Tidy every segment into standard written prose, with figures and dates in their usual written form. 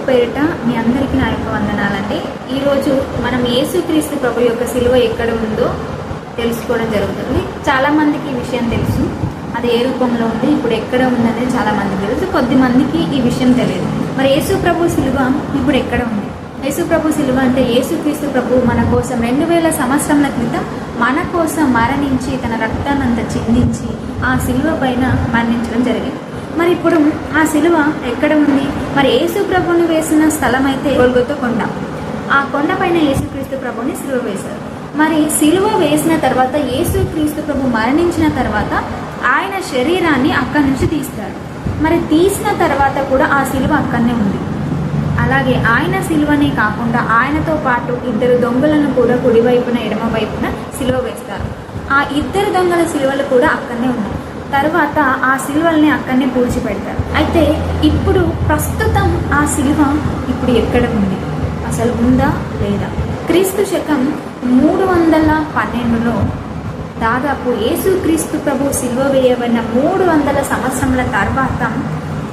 పేరిట మీ అందరికీ నా యొక్క వందనాలండి. ఈరోజు మనం యేసుక్రీస్తు ప్రభు యొక్క సిలువ ఎక్కడ ఉందో తెలుసుకోవడం జరుగుతుంది. చాలామందికి ఈ విషయం తెలుసు, అది ఏ రూపంలో ఉంది, ఇప్పుడు ఎక్కడ ఉందనేది చాలామందికి తెలుసు, కొద్దిమందికి ఈ విషయం తెలియదు. మరి యేసు ప్రభు సిలువ ఇప్పుడు ఎక్కడ ఉంది? యేసు ప్రభు సిలువ అంటే యేసుక్రీస్తు ప్రభు మన కోసం 2000 సంవత్సరాల క్రితం మన కోసం మరణించి తన రక్తాన్నంతా చిందించి ఆ సిలువ పైన మరణించడం జరిగింది. మరి ఇప్పుడు ఆ సిలువ ఎక్కడ ఉంది? మరి యేసు ప్రభుని వేసిన స్థలం అయితే గొల్గొతా కొండ. ఆ కొండ పైన యేసుక్రీస్తు ప్రభుని సిలువ వేశారు. మరి సిలువ వేసిన తర్వాత యేసుక్రీస్తు ప్రభు మరణించిన తర్వాత ఆయన శరీరాన్ని అక్కడి నుంచి తీస్తారు. మరి తీసిన తర్వాత కూడా ఆ సిలువ అక్కడనే ఉంది. అలాగే ఆయన సిలువనే కాకుండా ఆయనతో పాటు 2 దొంగలను కూడా కుడివైపున ఎడమ వైపున సిలువ వేస్తారు. ఆ 2 దొంగల సిలువలు కూడా అక్కడనే ఉన్నాయి. తర్వాత ఆ సిలువల్ని అక్కడనే పూడ్చిపెడతారు. అయితే ఇప్పుడు ప్రస్తుతం ఆ సిలువ ఇప్పుడు ఎక్కడ ఉంది? అసలు ఉందా లేదా? క్రీస్తు శకం 312లో దాదాపు యేసుక్రీస్తు ప్రభు సిలువ వేయబడిన 300 సంవత్సరముల తర్వాత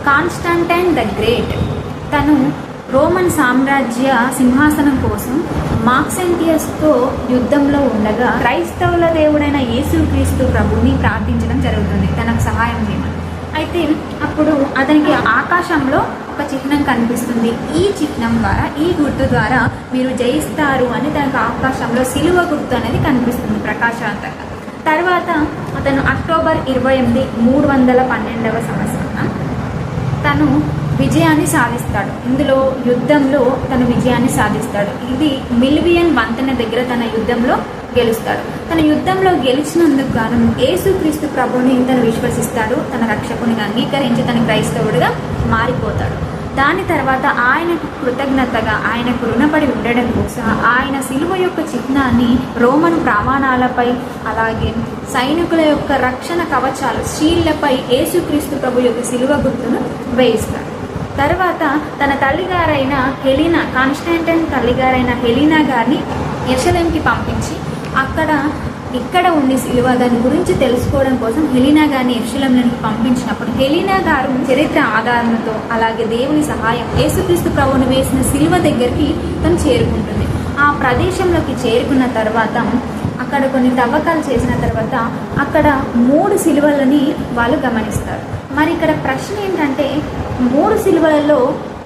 కాన్స్టాంటైన్ ద గ్రేట్ తను రోమన్ సామ్రాజ్య సింహాసనం కోసం మాక్సెంటియస్తో యుద్ధంలో ఉండగా క్రైస్తవుల దేవుడైన యేసుక్రీస్తు ప్రభుని ప్రార్థించడం జరుగుతుంది తనకు సహాయం చేయమని. అయితే అప్పుడు అతనికి ఆకాశంలో ఒక చిహ్నం కనిపిస్తుంది. ఈ చిహ్నం ద్వారా, ఈ గుర్తు ద్వారా మీరు జయిస్తారు అని తనకు ఆకాశంలో సిలువ గుర్తు అనేది కనిపిస్తుంది ప్రకాశవంతంగా. తర్వాత అతను అక్టోబర్ 28, 312వ సంవత్సరం తను విజయాన్ని సాధిస్తాడు. ఇందులో యుద్ధంలో తను విజయాన్ని సాధిస్తాడు. ఇది మిల్వియన్ వంతెన దగ్గర తన యుద్ధంలో గెలుస్తాడు. తన యుద్ధంలో గెలిచినందుకు గాను యేసుక్రీస్తు ప్రభుని తను విశ్వసిస్తాడు. తన రక్షకునిగా అంగీకరించి తన క్రైస్తవుడిగా మారిపోతాడు. దాని తర్వాత ఆయనకు కృతజ్ఞతగా, ఆయనకు రుణపడి ఉండడం కోసం ఆయన సిలువ యొక్క చిహ్నాన్ని రోమన్ ప్రమాణాలపై, అలాగే సైనికుల యొక్క రక్షణ కవచాలు షీల్డ్లపై యేసుక్రీస్తు ప్రభు యొక్క సిలువ గుర్తును వేయిస్తాడు. తర్వాత తన తల్లిగారైన హెలీనా, కాన్స్టాంటైన్ తల్లిగారైన హెలీనా గారిని యెరూషలేంకి పంపించి ఇక్కడ ఉండి సిలువ దాని గురించి తెలుసుకోవడం కోసం హెలీనా గారిని యెరూషలేంకి పంపించినప్పుడు హెలీనా గారు చరిత్ర ఆధారంతో అలాగే దేవుని సహాయం యేసుక్రీస్తు ప్రభువును వేసిన సిలువ దగ్గరికి తను చేరుకుంటుంది. ఆ ప్రదేశంలోకి చేరుకున్న తర్వాత అక్కడ కొన్ని తవ్వకాలు చేసిన తర్వాత అక్కడ 3 సిలువలని వాళ్ళు గమనిస్తారు. మరి ఇక్కడ ప్రశ్న ఏంటంటే 3 సిలువలలో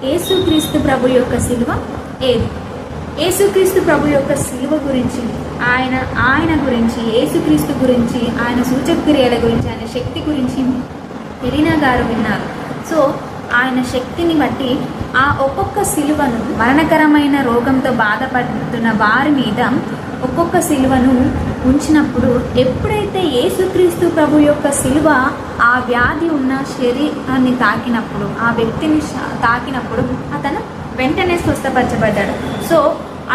యేసుక్రీస్తు ప్రభు యొక్క సిలువ ఏది? యేసుక్రీస్తు ప్రభు యొక్క సిలువ గురించి, ఆయన గురించి, యేసుక్రీస్తు గురించి, ఆయన సూచక క్రియల గురించి, ఆయన శక్తి గురించి హెలీనా గారు విన్నారు. సో ఆయన శక్తిని బట్టి ఆ ఒక్కొక్క సిలువను, మరణకరమైన రోగంతో బాధపడుతున్న వారి మీద ఒక్కొక్క సిలువను ఉంచినప్పుడు ఎప్పుడైతే యేసుక్రీస్తు ప్రభు యొక్క సిలువ ఆ వ్యాధి ఉన్న శరీరాన్ని తాకినప్పుడు, ఆ వ్యక్తిని తాకినప్పుడు అతను వెంటనే స్వస్థపరచబడ్డాడు. సో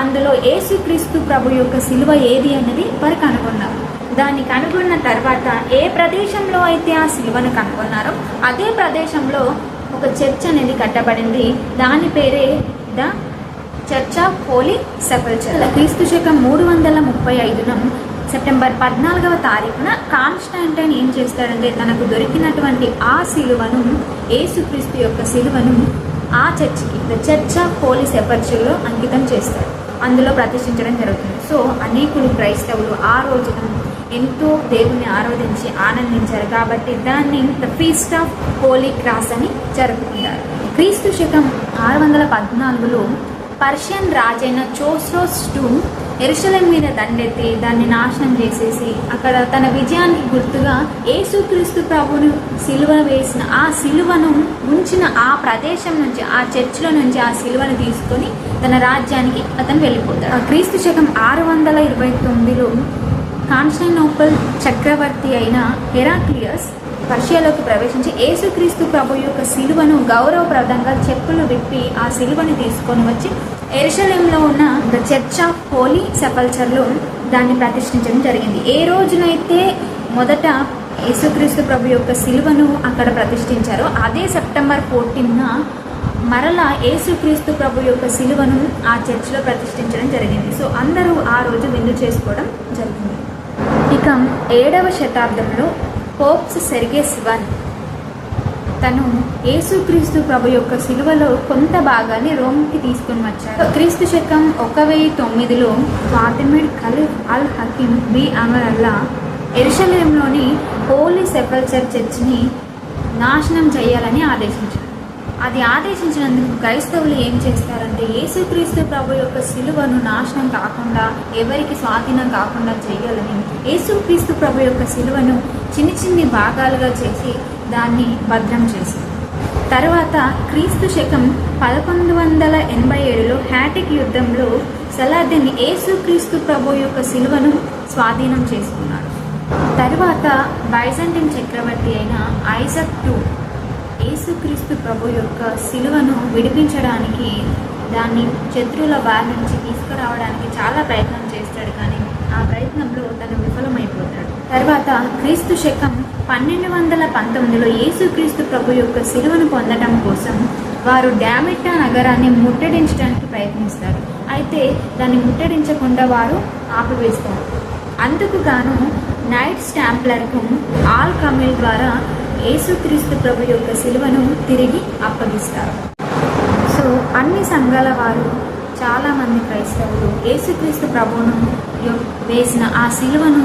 అందులో యేసుక్రీస్తు ప్రభు యొక్క సిలువ ఏది అన్నది వారు కనుగొన్నారు. దాన్ని కనుగొన్న తర్వాత ఏ ప్రదేశంలో అయితే ఆ సిలువను కనుగొన్నారో అదే ప్రదేశంలో ఒక చర్చ్ అనేది కట్టబడింది. దాని పేరే ద చర్చ్ ఆఫ్ హోలీ సెపల్చర్. క్రీస్తు శకం 335 సెప్టెంబర్ 14వ తారీఖున కాన్స్టాంటైన్ ఏం చేస్తాడంటే తనకు దొరికినటువంటి ఆ సిలువను, యేసుక్రీస్తు యొక్క సిలువను ఆ చర్చికి, ద చర్చ్ ఆఫ్ హోలీ సెపల్చర్లో అంకితం చేస్తాడు. అందులో ప్రతిష్ఠించడం జరుగుతుంది. సో అనేకులు క్రైస్తవులు ఆ రోజున ఎంతో దేవుని ఆరాధించి ఆనందించారు. కాబట్టి దాన్ని the feast of holy cross అని జరుపుకుంటారు. క్రీస్తు శకం 614లో పర్షియన్ రాజైన చోస్రోస్ II యెరూషలేం మీద దండెత్తి దాన్ని నాశనం చేసేసి అక్కడ తన విజయానికి గుర్తుగా యేసుక్రీస్తు ప్రభువును సిలువ వేసిన ఆ సిలువను ఉంచిన ఆ ప్రదేశం నుంచి, ఆ చర్చిలో నుంచి ఆ సిలువను తీసుకొని తన రాజ్యానికి అతను వెళ్ళిపోతాడు. క్రీస్తు శకం 629లో కాన్స్టాంటినోపుల్ చక్రవర్తి అయిన హెరాక్లియస్ పర్షియాలోకి ప్రవేశించి యేసుక్రీస్తు ప్రభు యొక్క సిలువను గౌరవప్రదంగా చెప్పులు విప్పి ఆ సిలువని తీసుకొని వచ్చి యెరూషలేంలో ఉన్న ద చర్చ్ ఆఫ్ హోలీ సెపల్చర్లో దాన్ని ప్రతిష్ఠించడం జరిగింది. ఏ రోజునైతే మొదట యేసుక్రీస్తు ప్రభు యొక్క సిలువను అక్కడ ప్రతిష్ఠించారో అదే సెప్టెంబర్ 14న మరలా యేసుక్రీస్తు ప్రభు యొక్క సిలువను ఆ చర్చిలో ప్రతిష్ఠించడం జరిగింది. సో అందరూ ఆ రోజు విందు చేసుకోవడం జరిగింది. ఇక 7వ శతాబ్దంలో పోప్స్ సెర్గియస్ I తను యేసుక్రీస్తు ప్రభు యొక్క సిలువలో కొంత భాగాన్ని రోమ్కి తీసుకుని వచ్చారు. క్రీస్తు శకం 1009లో ఫాతిమిడ్ ఖలీఫ్ అల్ హకీమ్ బి అమరల్లా యెరూషలేంలోని హోలీ సెపల్చర్ చర్చిని నాశనం చేయాలని ఆదేశించారు. అది ఆదేశించినందుకు క్రైస్తవులు ఏం చేస్తారంటే యేసుక్రీస్తు ప్రభు యొక్క సిలువను నాశనం కాకుండా, ఎవరికి స్వాధీనం కాకుండా చేయాలని యేసుక్రీస్తు ప్రభు యొక్క సిలువను చిన్ని భాగాలుగా చేసి దాన్ని భద్రం చేశారు. తర్వాత క్రీస్తు శకం 1187లో హ్యాటిక్ యుద్ధంలో సలాదీన్ యేసుక్రీస్తు ప్రభు యొక్క సిలువను స్వాధీనం చేసుకున్నాడు. తర్వాత బైజాంటిన్ చక్రవర్తి అయిన ఐజాక్ II యేసుక్రీస్తు ప్రభు యొక్క సిలువను విడిపించడానికి, దాన్ని శత్రువుల బారి నుంచి తీసుకురావడానికి చాలా ప్రయత్నం చేస్తాడు. కానీ ఆ ప్రయత్నంలో తను విఫలమైపోతాడు. తర్వాత క్రీస్తు శకం 1219లో యేసుక్రీస్తు ప్రభు యొక్క సిలువను పొందడం కోసం వారు డామిట్టా నగరాన్ని ముట్టడించడానికి ప్రయత్నిస్తారు. అయితే దాన్ని ముట్టడించకుండా వారు ఆపివేస్తారు. అందుకు గాను నైట్స్ టెంప్లర్కు ఆల్ కమిల్ ద్వారా యేసుక్రీస్తు ప్రభు యొక్క సిలువను తిరిగి అప్పగిస్తారు. సో అన్ని సంఘాల వారు, చాలామంది క్రైస్తవులు యేసుక్రీస్తు ప్రభువును వేసిన ఆ సిలువను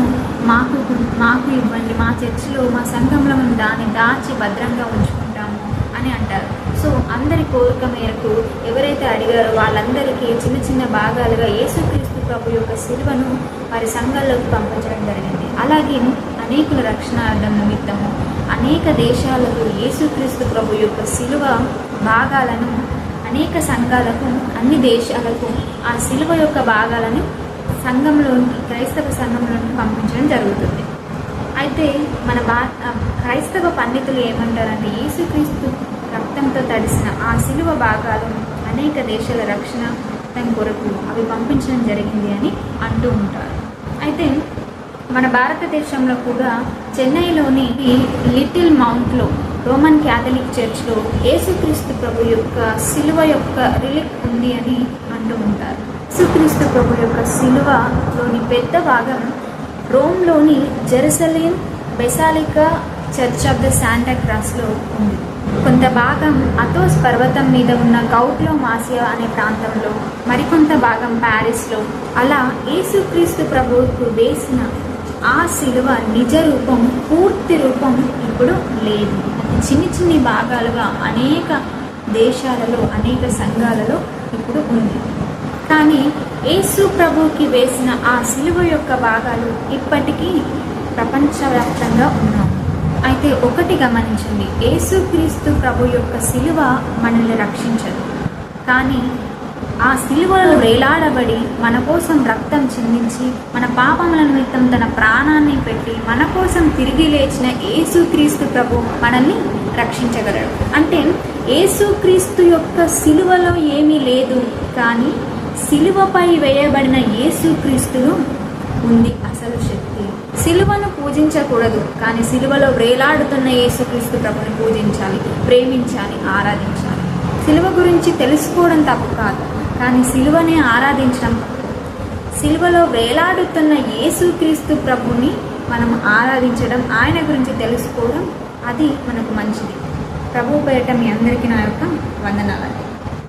మాకు ఇవ్వండి, మా చర్చిలో, మా సంఘంలో మేము దాన్ని దాచి భద్రంగా ఉంచుకుంటాము అని అంటారు. సో అందరి కోరిక మేరకు ఎవరైతే అడిగారో వాళ్ళందరికీ చిన్న భాగాలుగా యేసుక్రీస్తు ప్రభు యొక్క సిలువను వారి సంఘాల్లోకి పంపించడం జరిగింది. అలాగే అనేకుల రక్షణార్థం నిమిత్తము అనేక దేశాలకు యేసుక్రీస్తు ప్రభు యొక్క సిలువ భాగాలను, అనేక సంఘాలకు, అన్ని దేశాలకు ఆ సిలువ యొక్క భాగాలను సంఘంలోనికి, క్రైస్తవ సంఘంలోనికి పంపించడం జరుగుతుంది. అయితే మన క్రైస్తవ పండితులు ఏమంటారంటే యేసుక్రీస్తు రక్తంతో తడిసిన ఆ సిలువ భాగాలు అనేక దేశాల రక్షణ కొరకు అవి పంపించడం జరిగింది అని అంటూ ఉంటారు. అయితే మన భారతదేశంలో కూడా చెన్నైలోని లిటిల్ మౌంట్లో రోమన్ క్యాథలిక్ చర్చ్లో యేసుక్రీస్తు ప్రభు యొక్క సిలువ యొక్క రిలిక్ ఉంది అని అంటూ ఉంటారు. యేసుక్రీస్తు ప్రభు యొక్క సిలువలోని పెద్ద భాగం రోమ్లోని Jerusalem basilica church of the Santa క్రాస్లో ఉంది. కొంత భాగం అథోస్ పర్వతం మీద ఉన్న గౌట్లో మాసియా అనే ప్రాంతంలో, మరికొంత భాగం ప్యారిస్లో. అలా యేసుక్రీస్తు ప్రభువుకు వేసిన ఆ సిలువ నిజ రూపం, పూర్తి రూపం ఇప్పుడు లేదు. చిన్ని భాగాలుగా అనేక దేశాలలో, అనేక సంఘాలలో ఇప్పుడు ఉంది. కానీ యేసు ప్రభువుకి వేసిన ఆ సిలువ యొక్క భాగాలు ఇప్పటికీ ప్రపంచవ్యాప్తంగా ఉన్నాయి. అయితే ఒకటి గమనించండి, యేసుక్రీస్తు ప్రభు యొక్క సిలువ మనల్ని రక్షించదు. కానీ ఆ సిలువలో వేలాడబడి మన కోసం రక్తం చిందించి, మన పాపముల నిమిత్తం తన ప్రాణాన్ని పెట్టి మన కోసం తిరిగి లేచిన యేసుక్రీస్తు ప్రభు మనల్ని రక్షించగలడు. అంటే యేసుక్రీస్తు యొక్క సిలువలో ఏమీ లేదు, కానీ సిలువపై వేయబడిన యేసుక్రీస్తులో ఉంది అసలు శక్తి. సిలువను పూజించకూడదు, కానీ సిలువలో వేలాడుతున్న యేసుక్రీస్తు ప్రభుని పూజించాలి, ప్రేమించాలి, ఆరాధించాలి. సిలువ గురించి తెలుసుకోవడం తప్పు కాదు, కానీ సిలువనే ఆరాధించడం. సిలువలో వేలాడుతున్న యేసుక్రీస్తు ప్రభుని మనం ఆరాధించడం, ఆయన గురించి తెలుసుకోవడం, అది మనకు మంచిది. ప్రభు పేరిట మీ అందరికీ నా యొక్క వందనాలు.